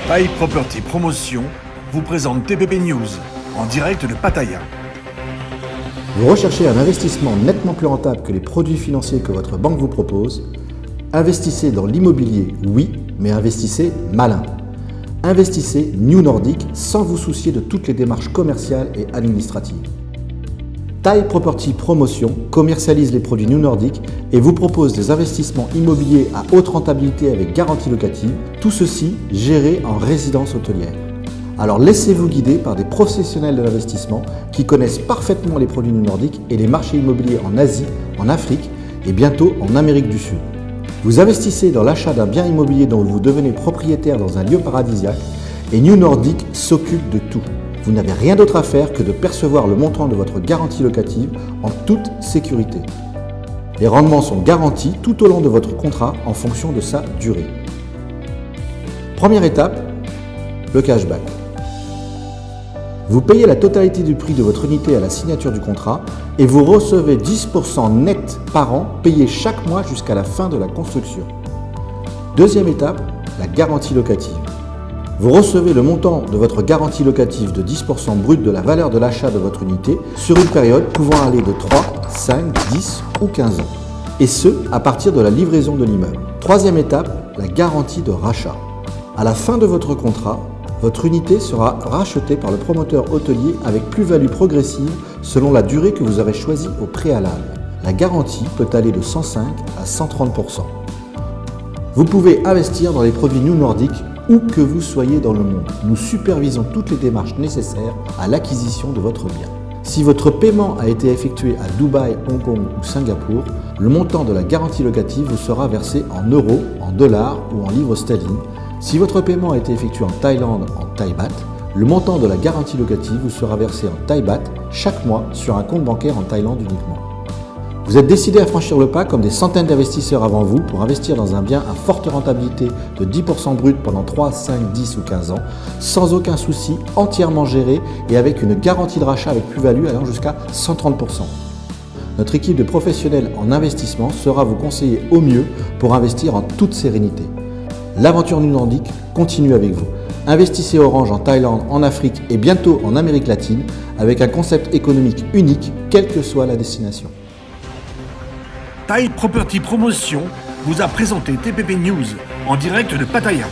Thai Property Promotion vous présente TPP News en direct de Pattaya. Vous recherchez un investissement nettement plus rentable que les produits financiers que votre banque vous propose? Investissez dans l'immobilier, oui, mais investissez malin. Investissez New Nordic sans vous soucier de toutes les démarches commerciales et administratives. Thai Property Promotion commercialise les produits New Nordic et vous propose des investissements immobiliers à haute rentabilité avec garantie locative, tout ceci géré en résidence hôtelière. Alors laissez-vous guider par des professionnels de l'investissement qui connaissent parfaitement les produits New Nordic et les marchés immobiliers en Asie, en Afrique et bientôt en Amérique du Sud. Vous investissez dans l'achat d'un bien immobilier dont vous devenez propriétaire dans un lieu paradisiaque et New Nordic s'occupe de tout. Vous n'avez rien d'autre à faire que de percevoir le montant de votre garantie locative en toute sécurité. Les rendements sont garantis tout au long de votre contrat en fonction de sa durée. Première étape, le cashback. Vous payez la totalité du prix de votre unité à la signature du contrat et vous recevez 10% net par an payé chaque mois jusqu'à la fin de la construction. Deuxième étape, la garantie locative. Vous recevez le montant de votre garantie locative de 10% brut de la valeur de l'achat de votre unité sur une période pouvant aller de 3, 5, 10 ou 15 ans. Et ce, à partir de la livraison de l'immeuble. Troisième étape, la garantie de rachat. À la fin de votre contrat, votre unité sera rachetée par le promoteur hôtelier avec plus-value progressive selon la durée que vous avez choisie au préalable. La garantie peut aller de 105 à 130%. Vous pouvez investir dans les produits New Nordic où que vous soyez dans le monde. Nous supervisons toutes les démarches nécessaires à l'acquisition de votre bien. Si votre paiement a été effectué à Dubaï, Hong Kong ou Singapour, le montant de la garantie locative vous sera versé en euros, en dollars ou en livres sterling. Si votre paiement a été effectué en Thaïlande, en Thai Baht, le montant de la garantie locative vous sera versé en Thai Baht chaque mois sur un compte bancaire en Thaïlande uniquement. Vous êtes décidé à franchir le pas comme des centaines d'investisseurs avant vous pour investir dans un bien à forte rentabilité de 10% brut pendant 3, 5, 10 ou 15 ans, sans aucun souci, entièrement géré et avec une garantie de rachat avec plus-value allant jusqu'à 130%. Notre équipe de professionnels en investissement sera vous conseiller au mieux pour investir en toute sérénité. L'aventure New Nordic continue avec vous. Investissez Orange en Thaïlande, en Afrique et bientôt en Amérique latine avec un concept économique unique, quelle que soit la destination. Thai Property Promotion vous a présenté TPP News en direct de Pattaya.